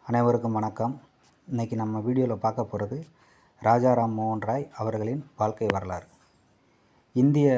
அனைவருக்கும் வணக்கம். இன்றைக்கி நம்ம வீடியோவில் பார்க்க போகிறது ராஜா ராம்மோகன் ராய் அவர்களின் வாழ்க்கை வரலாறு. இந்திய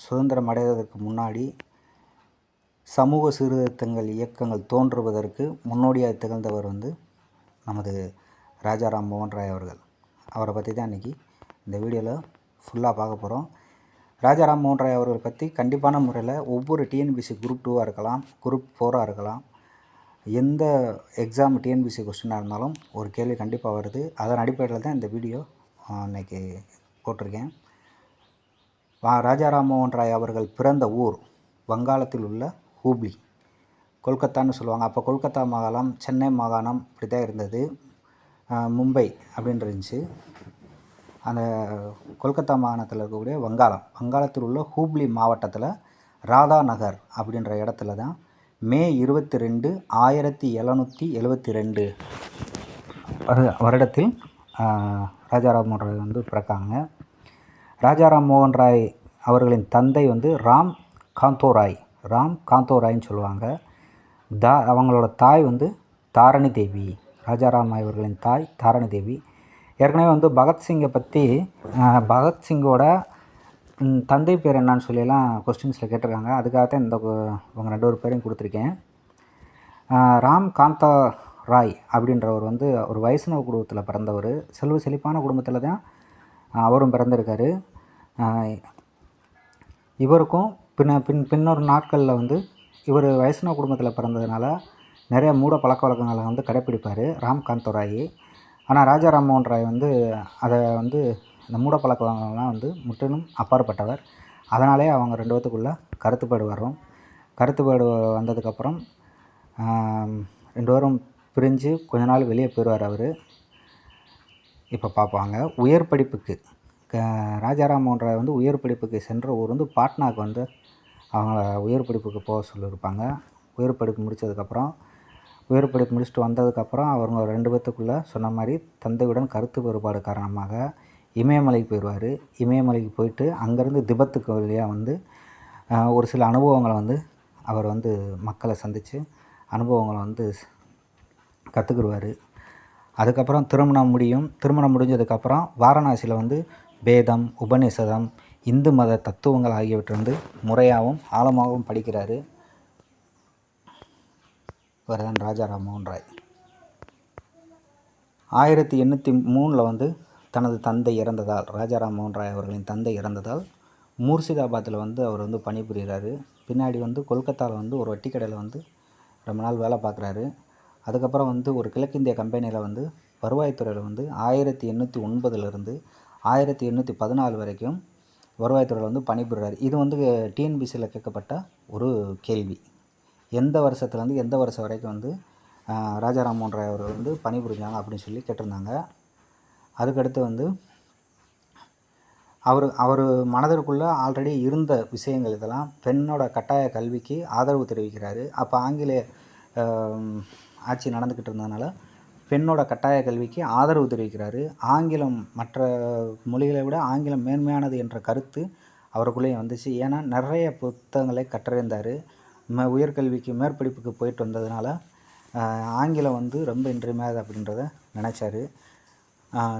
சுதந்திரம் அடைவதற்கு முன்னாடி சமூக சீர்திருத்தங்கள் இயக்கங்கள் தோன்றுவதற்கு முன்னோடியாக திகழ்ந்தவர் நமது ராஜா ராம்மோகன் ராய் அவர்கள். அவரை பற்றி தான் இன்றைக்கி இந்த வீடியோவில் ஃபுல்லாக பார்க்க போகிறோம். ராஜா ராம்மோகன் ராய் அவர்கள் பற்றி கண்டிப்பான முறையில் ஒவ்வொரு டிஎன்பிசி குரூப் 2 இருக்கலாம், குரூப் 4 இருக்கலாம், எந்த எக்ஸாம் டிஎன்பிசி கொஸ்டினாக இருந்தாலும் ஒரு கேள்வி கண்டிப்பாக வருது. அதன் அடிப்படையில் தான் இந்த வீடியோ இன்றைக்கி போட்டிருக்கேன். ராஜா ராம்மோகன் ராய் அவர்கள் பிறந்த ஊர் வங்காளத்தில் உள்ள ஹூப்ளி, கொல்கத்தான்னு சொல்லுவாங்க. அப்போ கொல்கத்தா மாகாணம், சென்னை மாகாணம் இப்படி தான் இருந்தது. மும்பை அப்படின்னு இருந்துச்சு. அந்த கொல்கத்தா மாகாணத்தில் இருக்கக்கூடிய வங்காளத்தில் உள்ள ஹூப்ளி மாவட்டத்தில் ராதா நகர் அப்படின்ற இடத்துல தான் மே 22, 1772 வருடத்தில் ராஜா ராம்மோகன் ராய் பிறக்காங்க. ராஜா ராம்மோகன் ராய் அவர்களின் தந்தை ராம் காந்தோ ராய்ன்னு சொல்லுவாங்க. அவங்களோட தாய் தாரணி தேவி. ராஜாராம் அவர்களின் தாய் தாரணி தேவி. ஏற்கனவே பகத்சிங்கை பற்றி பகத்சிங்கோட தந்தை பேர் என்னான்னு சொல்லியெல்லாம் கொஸ்டின்ஸில் கேட்டிருக்காங்க. அதுக்காகத்தான் இவங்க 2 பேரையும் கொடுத்துருக்கேன். ராம் காந்தா ராய் அப்படின்றவர் ஒரு வைஷ்ணவ குடும்பத்தில் பிறந்தவர். செல்வ செழிப்பான குடும்பத்தில் தான் அவரும் பிறந்திருக்காரு. இவருக்கும் பின்னொரு நாட்களில் இவர் வைஷ்ணவ குடும்பத்தில் பிறந்ததுனால நிறைய மூட பழக்க வழக்கங்களை கடைப்பிடிப்பார் ராம் காந்தோ ராய். ஆனால் ராஜா ராம்மோகன் ராய் அதை இந்த மூட பழக்க வழக்கங்கள்லாம் முற்றிலும் அப்பாற்பட்டவர். அதனாலே அவங்க 2 பேத்துக்குள்ளே கருத்துப்பாடு வரும். கருத்துப்பாடு வந்ததுக்கப்புறம் 2 பேரும் பிரிஞ்சு கொஞ்ச நாள் வெளியே போயிடுவார் அவர். இப்போ பார்ப்பாங்க. உயர் படிப்புக்கு ராஜா ராம்மோகன் ராய் உயர் படிப்புக்கு சென்ற ஊர் பாட்னாவுக்கு அவங்கள உயர் படிப்புக்கு போக சொல்லியிருப்பாங்க. உயர் படிப்பு முடித்ததுக்கப்புறம் உயர் படிப்பு முடிச்சுட்டு வந்ததுக்கப்புறம் அவங்க 2 பேத்துக்குள்ளே சொன்ன மாதிரி தந்தையுடன் கருத்து வேறுபாடு காரணமாக இமயமலைக்கு போயிடுவார். இமயமலைக்கு போயிட்டு அங்கேருந்து திபெத்துக்கு வழியாக ஒரு சில அனுபவங்களை அவர் மக்களை சந்தித்து அனுபவங்களை கற்றுக்குருவார். அதுக்கப்புறம் திருமணம் முடிஞ்சதுக்கப்புறம் வாரணாசியில் வேதம், உபநிஷதம், இந்து மத தத்துவங்கள் ஆகியவற்றை முறையாகவும் ஆழமாகவும் படிக்கிறார். இவர்தான் ராஜா ராம்மோகன் ராய். 1803 தனது தந்தை இறந்ததால், ராஜா ராம்மோகன் ராய் அவர்களின் தந்தை இறந்ததால் முர்ஷிதாபாத்தில் அவர் பணிபுரிகிறாரு. பின்னாடி கொல்கத்தாவில் ஒரு வட்டி கடையில் ரொம்ப நாள் வேலை பார்க்குறாரு. அதுக்கப்புறம் ஒரு கிழக்கிந்திய கம்பெனியில் வருவாய்த்துறையில் 1809 1814 வரைக்கும் வருவாய்த்துறையில் பணிபுரிகிறார். இது டிஎன்பிசியில் கேட்கப்பட்ட ஒரு கேள்வி. எந்த வருஷத்துலேருந்து எந்த வருஷம் வரைக்கும் ராஜா ராம்மோகன் ராய் அவர்கள் பணிபுரிஞ்சாங்க அப்படின்னு சொல்லி கேட்டிருந்தாங்க. அதுக்கடுத்து அவர் மனதிற்குள்ளே ஆல்ரெடி இருந்த விஷயங்கள் இதெல்லாம் பெண்ணோட கட்டாய கல்விக்கு ஆதரவு தெரிவிக்கிறாரு. அப்போ ஆங்கிலேய ஆட்சி நடந்துக்கிட்டு இருந்ததுனால பெண்ணோட கட்டாய கல்விக்கு ஆதரவு தெரிவிக்கிறாரு. ஆங்கிலம் மற்ற மொழிகளை விட ஆங்கிலம் மேன்மையானது என்ற கருத்து அவருக்குள்ளேயும் வந்துச்சு. ஏன்னா நிறைய புத்தகங்களை கற்றறிந்தார். உயர்கல்விக்கு மேற்படிப்புக்கு போயிட்டு வந்ததுனால ஆங்கிலம் ரொம்ப இன்றியமையாது அப்படின்றத நினச்சார்.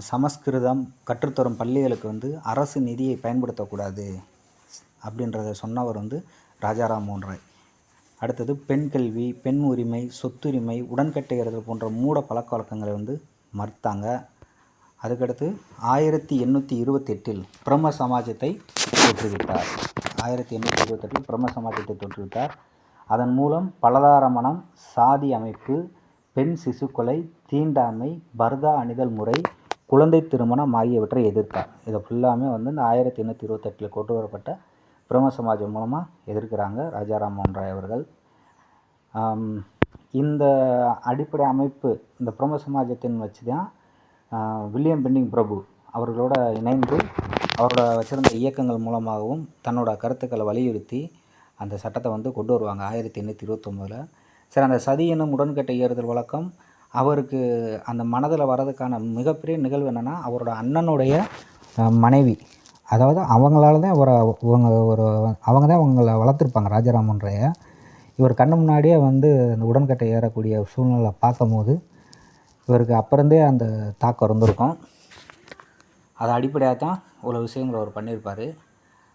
சமஸ்கிருதம் கற்றுத்தரும் பள்ளிகளுக்கு அரசு நிதியை பயன்படுத்தக்கூடாது அப்படின்றத சொன்னவர் ராஜா ராம்மோகன் ராய். அடுத்தது பெண் கல்வி, பெண் உரிமை, சொத்துரிமை, உடன்கட்டை ஏறுதல் போன்ற மூட பழக்க வழக்கங்களை மறுத்தாங்க. அதுக்கடுத்து 1828 பிரம்ம சமாஜத்தை தோற்றுவித்தார். 1828 பிரம்ம சமாஜத்தை தோற்றுவித்தார். அதன் மூலம் பலதார மனம், சாதி அமைப்பு, பெண் சிசு கொலை, தீண்டாமை, பர்தா அணிதல் முறை, குழந்தை திருமணம் ஆகியவற்றை எதிர்த்தார். இதை ஃபுல்லாமே இந்த 1828 கொண்டு வரப்பட்ட பிரம்ம சமாஜம் மூலமாக எதிர்க்கிறாங்க ராஜா ராம்மோகன் ராய் அவர்கள். இந்த அடிப்படை அமைப்பு, இந்த பிரம்ம சமாஜத்தின் வச்சு தான் வில்லியம் பெண்டிங் பிரபு அவர்களோட இணைந்து அவரோட வச்சிருந்த இயக்கங்கள் மூலமாகவும் தன்னோட கருத்துக்களை வலியுறுத்தி அந்த சட்டத்தை கொண்டு வருவாங்க 1829. சரி, அந்த சதி என்னும் உடன்கட்டை ஏறுதல் வழக்கம் அவருக்கு அந்த மனதில் வர்றதுக்கான மிகப்பெரிய நிகழ்வு என்னென்னா, அவரோட அண்ணனுடைய மனைவி, அதாவது அவங்களால தான் அவங்க தான் அவங்கள வளர்த்துருப்பாங்க ராஜா ராம்மோகன் ராயை. இவர் கண்ணு முன்னாடியே அந்த உடன்கட்டை ஏறக்கூடிய சூழ்நிலை பார்க்கும்போது இவருக்கு அப்புறந்தே அந்த தாக்கம் இருந்திருக்கும். அதை அடிப்படையாக தான் இவ்வளோ விஷயங்கள் அவர் பண்ணியிருப்பார்.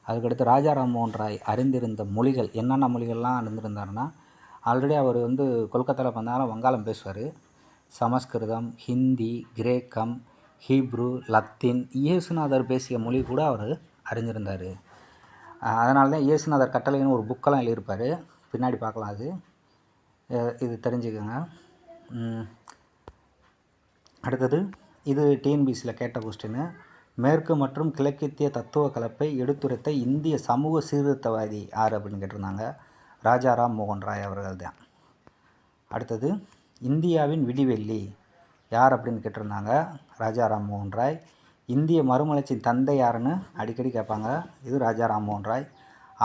அதுக்கடுத்து ராஜா ராம்மோகன் ராய் அறிந்திருந்த மொழிகள் என்னென்ன மொழிகள்லாம் அறிந்திருந்தாருன்னா, ஆல்ரெடி அவர் வந்து கொல்கத்தாவில் வந்தாலும் வங்காளம் பேசுவார். சமஸ்கிருதம், ஹிந்தி, கிரேக்கம், ஹீப்ரு, லத்தீன், இயேசுநாதர் பேசிய மொழி கூட அவர் அறிஞ்சிருந்தார். அதனால தான் இயேசுநாதர் கட்டளைன்னு ஒரு புக்கெல்லாம் எழுதியிருப்பார். பின்னாடி பார்க்கலாம், அது இது தெரிஞ்சுக்கோங்க. அடுத்தது இது டிஎன்பிசியில் கேட்ட கொஸ்டின்னு. மேற்கு மற்றும் கிழக்கித்திய தத்துவ கலப்பை எடுத்துரைத்த இந்திய சமூக சீர்திருத்தவாதி யார் அப்படின்னு கேட்டிருந்தாங்க. ராஜா ராம்மோகன் ராய் அவர்கள் தான். அடுத்தது இந்தியாவின் விடிவெள்ளி யார் அப்படின்னு கேட்டிருந்தாங்க. ராஜா ராம்மோகன் ராய். இந்திய மறுமலர்ச்சியின் தந்தை யாருன்னு அடிக்கடி கேட்பாங்க. இது ராஜா ராம்மோகன் ராய்.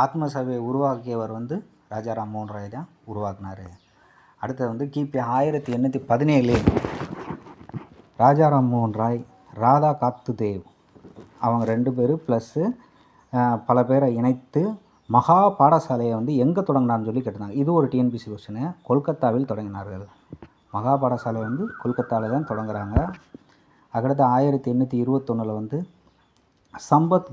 ஆத்ம சபையை உருவாக்கியவர் வந்து ராஜா ராம்மோகன் ராய் தான் உருவாக்குனார். அடுத்தது வந்து கிபி 1817 ராஜா ராம்மோகன் ராய், ராதா காத்துதேவ் அவங்க 2 பேர் ப்ளஸ்ஸு பல பேரை இணைத்து மகா பாடசாலையை வந்து எங்கே தொடங்கினார்னு சொல்லி கேட்டிருந்தாங்க. இது ஒரு டிஎன்பிசி கொஸ்டின். கொல்கத்தாவில் தொடங்கினார்கள். மகா பாடசாலை வந்து கொல்கத்தாவில் தான் தொடங்குறாங்க. அதுக்கடுத்து 1821 வந்து சம்பத்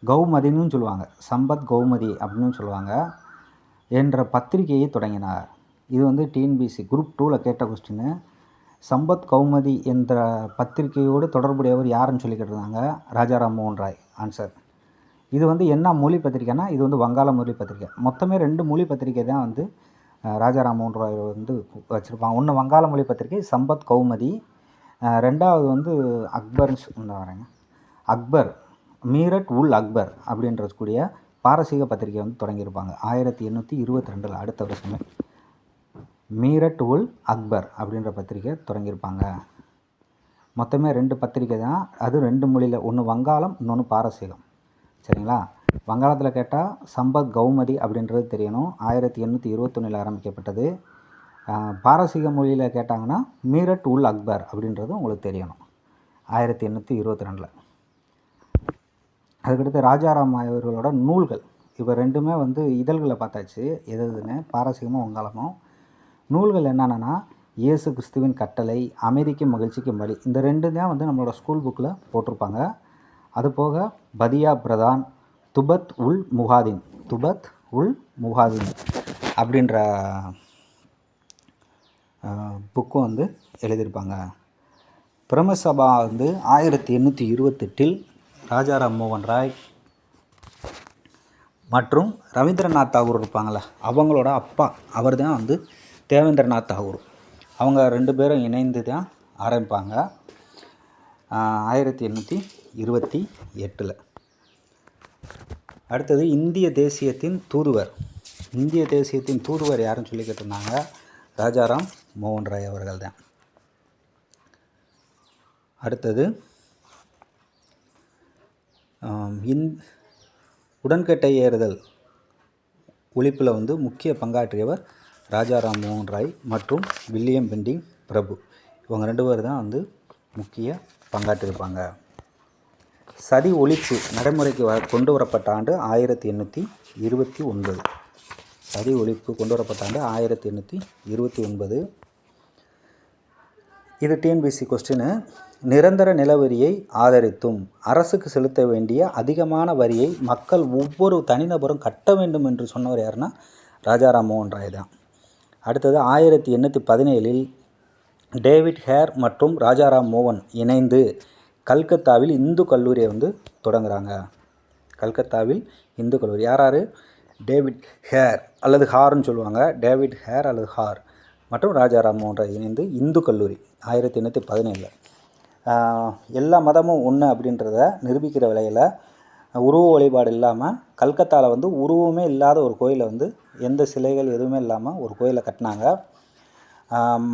கௌமதின்னு சொல்லுவாங்க, சம்பத் கௌமதி அப்படின்னு சொல்லுவாங்க என்ற பத்திரிகையை தொடங்கினார். இது வந்து டிஎன்பிசி குரூப் 2ல் கேட்ட கொஸ்டின். சம்பத் கௌமதி என்ற பத்திரிகையோடு தொடர்புடையவர் யாருன்னு சொல்லி கேட்டிருந்தாங்க. ராஜா ராம்மோகன் ராய். ஆன்சர். இது வந்து என்ன மொழி பத்திரிக்கைனா, இது வந்து வங்காள மொழி பத்திரிக்கை. மொத்தமே 2 மொழி பத்திரிக்கை தான் வந்து ராஜா ராம்மோகன் ராய் வந்து வச்சுருப்பாங்க. ஒன்று வங்காள மொழி பத்திரிகை சம்பத் கௌமதி, ரெண்டாவது வந்து அக்பர் மீரட் உல் அக்பர் அப்படின்றக்கூடிய பாரசீக பத்திரிகை வந்து தொடங்கியிருப்பாங்க 1822 அடுத்த வருஷமே. மீரட் உல் அக்பர் அப்படின்ற பத்திரிகை தொடங்கியிருப்பாங்க. மொத்தமே 2 பத்திரிக்கை தான், அது 2 மொழியில், ஒன்று வங்காளம், இன்னொன்று பாரசீகம். சரிங்களா? வங்காளத்தில் கேட்டால் சம்பத் கௌமதி அப்படின்றது தெரியணும், 1821 ஆரம்பிக்கப்பட்டது. பாரசீக மொழியில் கேட்டாங்கன்னா மீரட் உல் அக்பர் அப்படின்றது உங்களுக்கு தெரியணும், 1822. அதுக்கடுத்து ராஜாராம் அவர்களோட நூல்கள், இப்போ 2மே வந்து இதழ்களை பார்த்தாச்சு எதுன்னு, பாரசீகமும் வங்காளமும். நூல்கள் என்னென்னா இயேசு கிறிஸ்துவின் கட்டளை, அமைதிக்கும் மகிழ்ச்சிக்கும் வழி, இந்த 2 தான் வந்து நம்மளோட ஸ்கூல் புக்கில் போட்டிருப்பாங்க. அதுபோக பதியா பிரதான், துபத் உல் முகாதின் அப்படின்ற புக்கும் வந்து எழுதியிருப்பாங்க. பிரம்மசபா வந்து 1828 ராஜா ராம்மோகன் ராய் மற்றும் ரவீந்திரநாத் தாகூர் இருப்பாங்களே, அவங்களோட அப்பா அவர் தான் வந்து தேவேந்திரநாத் தாகூர். அவங்க 2 பேரும் இணைந்து தான் ஆரம்பிப்பாங்க 1828. அடுத்தது இந்திய தேசியத்தின் தூதுவர் யாருன்னு சொல்லி கேட்டிருந்தாங்க. ராஜாராம் மோகன் ராய் அவர்கள் தான். அடுத்தது உடன்கட்டை ஏறுதல் ஒழிப்பில் வந்து முக்கிய பங்காற்றியவர் ராஜா ராம்மோகன் ராய் மற்றும் வில்லியம் பெண்டிங் பிரபு. இவங்க 2 பேர் தான் வந்து முக்கிய பங்காற்றியிருப்பாங்க. சதி ஒழிப்பு நடைமுறைக்கு கொண்டு வரப்பட்ட ஆண்டு 1829. சதி ஒழிப்பு கொண்டு வரப்பட்ட ஆண்டு 1829. இது டிஎன்பிசி கொஸ்டின். நிரந்தர நிலவரியை ஆதரித்தும் அரசுக்கு செலுத்த வேண்டிய அதிகமான வரியை மக்கள் ஒவ்வொரு தனிநபரும் கட்ட வேண்டும் என்று சொன்னவர் யாருன்னா ராஜா ராம்மோகன் ராய் தான். அடுத்தது 1817 டேவிட் ஹேர் மற்றும் ராஜா ராம்மோகன் இணைந்து கல்கத்தாவில் இந்து கல்லூரியை வந்து தொடங்குறாங்க. கல்கத்தாவில் இந்து கல்லூரி. யார்? டேவிட் ஹேர் அல்லது ஹார்ன்னு சொல்லுவாங்க. டேவிட் ஹேர் அல்லது ஹார் மற்றும் ராஜா ராம்மோகன் ராய் இணைந்து இந்து கல்லூரி 1817. எல்லா மதமும் ஒன்று அப்படின்றத நிரூபிக்கிற வகையில் உருவ வழிபாடு இல்லாமல் கல்கத்தாவில் வந்து உருவமே இல்லாத ஒரு கோயிலை வந்து எந்த சிலைகள் எதுவுமே இல்லாமல் ஒரு கோயிலை கட்டினாங்க.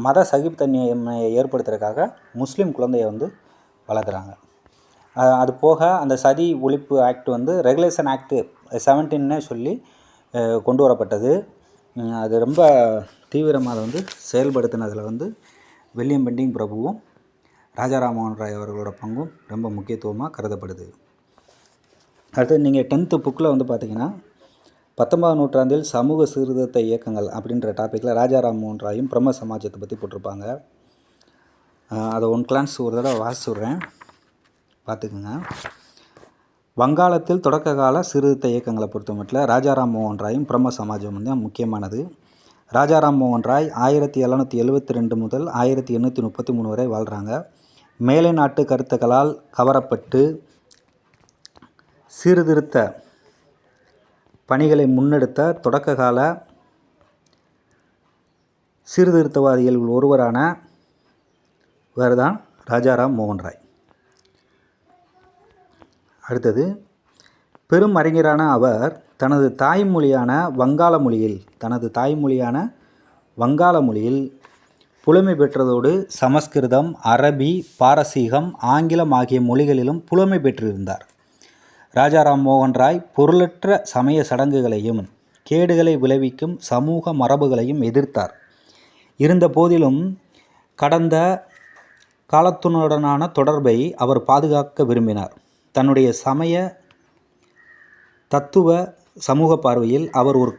மத சகிப்புத்தன்மையை ஏற்படுத்துறதுக்காக முஸ்லீம் குழந்தையை வந்து வளர்க்குறாங்க. அது போக அந்த சதி ஒழிப்பு ஆக்ட் வந்து ரெகுலேஷன் ஆக்ட் 17 சொல்லி கொண்டு வரப்பட்டது. அது ரொம்ப தீவிரமாக அதை வந்து செயல்படுத்தினதில் வந்து வில்லியம் பெண்டிங் பிரபுவும் ராஜா ராம்மோகன் ராய் அவர்களோட பங்கும் ரொம்ப முக்கியத்துவமாக கருதப்படுது. அடுத்து நீங்கள் 10th புக்கில் வந்து பார்த்திங்கன்னா 19ஆம் நூற்றாண்டில் சமூக சீர்திருத்த இயக்கங்கள் அப்படின்ற டாப்பிக்கில் ராஜா ராம்மோகன் ராயும் பிரம்ம சமாஜத்தை பற்றி போட்டிருப்பாங்க. அதை ஒன் கிளான்ஸ் ஒரு தடவை வாசிச்சு விட்றேன், பார்த்துக்குங்க. வங்காளத்தில் தொடக்க கால சீர்திருத்த இயக்கங்களை பொறுத்த மட்டும் ராஜா ராம்மோகன் ராயும் பிரம்ம சமாஜம் வந்து முக்கியமானது. ராஜா ராம்மோகன் ராய் 1772 முதல் 1833 வரை வாழ்கிறாங்க. மேலை நாட்டு கருத்துக்களால் கவரப்பட்டு சீர்திருத்த பணிகளை முன்னெடுத்த தொடக்க கால சீர்திருத்தவாதிகள் ஒருவரான தான் ராஜா ராம்மோகன் ராய். அடுத்தது, பெரும் அறிஞரான அவர் தனது தாய்மொழியான வங்காள மொழியில் புலமை பெற்றதோடு சமஸ்கிருதம், அரபி, பாரசீகம், ஆங்கிலம் ஆகிய மொழிகளிலும் புலமை பெற்றிருந்தார். ராஜா ராம்மோகன் ராய் பொருளற்ற சமய சடங்குகளையும் கேடுகளை விளைவிக்கும் சமூக மரபுகளையும் எதிர்த்தார். இருந்த போதிலும் கடந்த காலத்துடனான தொடர்பை அவர் பாதுகாக்க விரும்பினார். தன்னுடைய சமய தத்துவ சமூக பார்வையில் அவர் ஒரு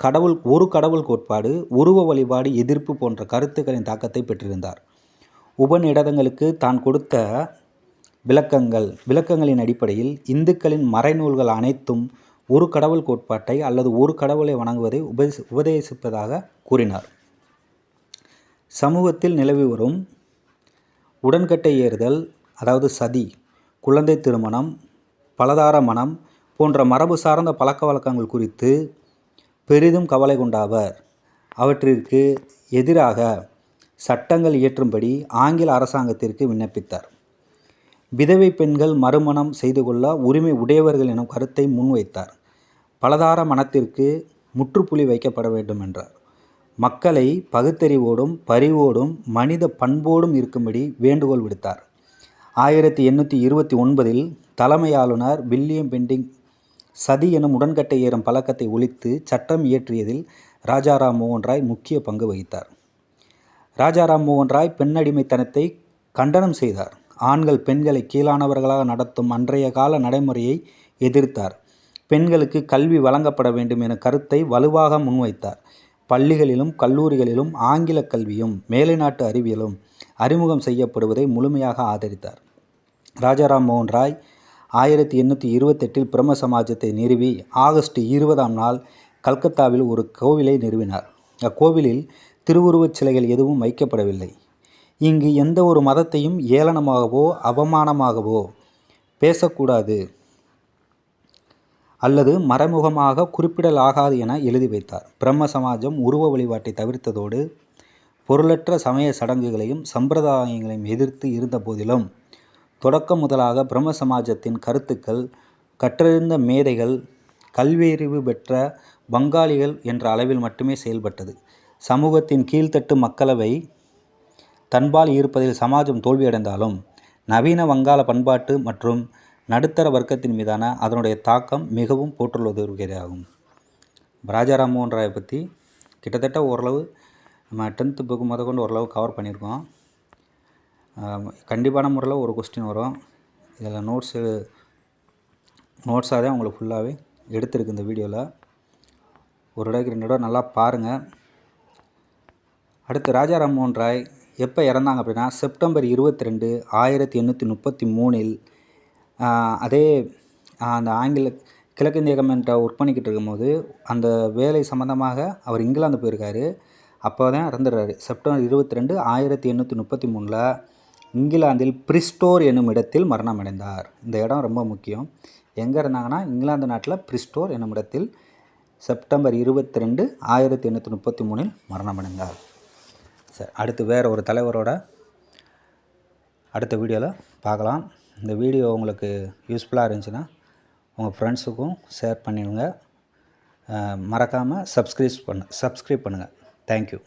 கடவுள் கோட்பாடு, உருவ வழிபாடு எதிர்ப்பு போன்ற கருத்துக்களின் தாக்கத்தை பெற்றிருந்தார். உபநிடதங்களுக்கு தான் கொடுத்த விளக்கங்களின் அடிப்படையில் இந்துக்களின் மறைநூல்கள் அனைத்தும் ஒரு கடவுள் கோட்பாட்டை அல்லது ஒரு கடவுளை வணங்குவதை உபதேசிப்பதாக கூறினார். சமூகத்தில் நிலவி வரும் உடன்கட்டை ஏறுதல், அதாவது சதி, குழந்தை திருமணம், பலதார மனம் போன்ற மரபு சார்ந்த பழக்க வழக்கங்கள் குறித்து பெரிதும் கவலை கொண்ட அவர் அவற்றிற்கு எதிராக சட்டங்கள் இயற்றும்படி ஆங்கில அரசாங்கத்திற்கு விண்ணப்பித்தார். விதவை பெண்கள் மறுமணம் செய்து கொள்ள உரிமை உடையவர்கள் எனும் கருத்தை முன்வைத்தார். பலதார மனத்திற்கு முற்றுப்புள்ளி வைக்கப்பட வேண்டும் என்றார். மக்களை பகுத்தறிவோடும் பரிவோடும் மனித பண்போடும் இருக்கும்படி வேண்டுகோள் விடுத்தார். 1829 தலைமை ஆளுநர் வில்லியம் பெண்டிங் சதி எனும் உடன்கட்டை ஏறும் பழக்கத்தை ஒழித்து சட்டம் இயற்றியதில் ராஜா ராம்மோகன் ராய் முக்கிய பங்கு வகித்தார். ராஜா ராம்மோகன் ராய் பெண்ணடிமைத்தனத்தை கண்டனம் செய்தார். ஆண்கள் பெண்களை கீழானவர்களாக நடத்தும் அன்றைய கால நடைமுறையை எதிர்த்தார். பெண்களுக்கு கல்வி வழங்கப்பட வேண்டும் என கருத்தை வலுவாக முன்வைத்தார். பள்ளிகளிலும் கல்லூரிகளிலும் ஆங்கில கல்வியும் மேலை நாட்டு அறிவியலும் அறிமுகம் செய்யப்படுவதை முழுமையாக ஆதரித்தார். ராஜா ராம்மோகன் ராய் 1828 பிரம்ம சமாஜத்தை நிறுவி ஆகஸ்ட் 20ஆம் நாள் கல்கத்தாவில் ஒரு கோவிலை நிறுவினார். அக்கோவிலில் திருவுருவச் சிலைகள் எதுவும் வைக்கப்படவில்லை. இங்கு எந்த ஒரு மதத்தையும் ஏளனமாகவோ அவமானமாகவோ பேசக்கூடாது அல்லது மறைமுகமாக குறிப்பிடலாகாது என எழுதி வைத்தார். பிரம்ம சமாஜம் உருவ வழிபாட்டை தவிர்த்ததோடு பொருளற்ற சமய சடங்குகளையும் சம்பிரதாயங்களையும் எதிர்த்து இருந்த போதிலும் தொடக்கம் முதலாக பிரம்ம சமாஜத்தின் கருத்துக்கள் கற்றறிந்த மேதைகள், கல்வியறிவு பெற்ற வங்காளிகள் என்ற அளவில் மட்டுமே செயல்பட்டது. சமூகத்தின் கீழ்த்தட்டு மக்களவை தன்பால் ஈர்ப்பதில் சமாஜம் தோல்வியடைந்தாலும் நவீன வங்காள பண்பாட்டு மற்றும் நடுத்தர வர்க்கத்தின் மீதான அதனுடைய தாக்கம் மிகவும் போற்றுவதற்குரியதாகும். ராஜா ராம்மோகன் ராயை பற்றி கிட்டத்தட்ட ஓரளவு நம்ம 10th புக்கு முதற்கொண்டு ஓரளவு கவர் பண்ணியிருக்கோம். கண்டிப்பான முறையில் ஒரு கொஸ்டின் வரும். இதில் நோட்ஸாக தான் உங்களுக்கு ஃபுல்லாகவே எடுத்துருக்கு இந்த வீடியோவில். ஒரு தடவைக்கு 2 தடவை நல்லா பாருங்கள். அடுத்து ராஜா ராம்மோகன் ராய் எப்போ இறந்தாங்க அப்படின்னா செப்டம்பர் 22, 1833 அதே அந்த ஆங்கில கிழக்கிந்திய கம்பெனிட்ட ஒர்க் பண்ணிக்கிட்டு இருக்கும்போது அந்த வேலை சம்மந்தமாக அவர் இங்கிலாந்து போயிருக்காரு. அப்போ தான் இறந்துடுறாரு. செப்டம்பர் 22, 1833 இங்கிலாந்தில் பிரிஸ்டோர் என்னும் இடத்தில் மரணம் அடைந்தார். இந்த இடம் ரொம்ப முக்கியம். எங்கே இருந்தாங்கன்னா இங்கிலாந்து நாட்டில் பிரிஸ்டோர் என்னும் இடத்தில் செப்டம்பர் 22, 1833 மரணம் அடைந்தார். சரி, அடுத்து வேறு ஒரு தலைவரோட அடுத்த வீடியோவில் பார்க்கலாம். இந்த வீடியோ உங்களுக்கு யூஸ்ஃபுல்லாக இருந்துச்சுன்னா உங்கள் ஃப்ரெண்ட்ஸுக்கும் ஷேர் பண்ணிடுங்க. மறக்காமல் சப்ஸ்கிரைப் பண்ணுங்கள். தேங்க்யூ.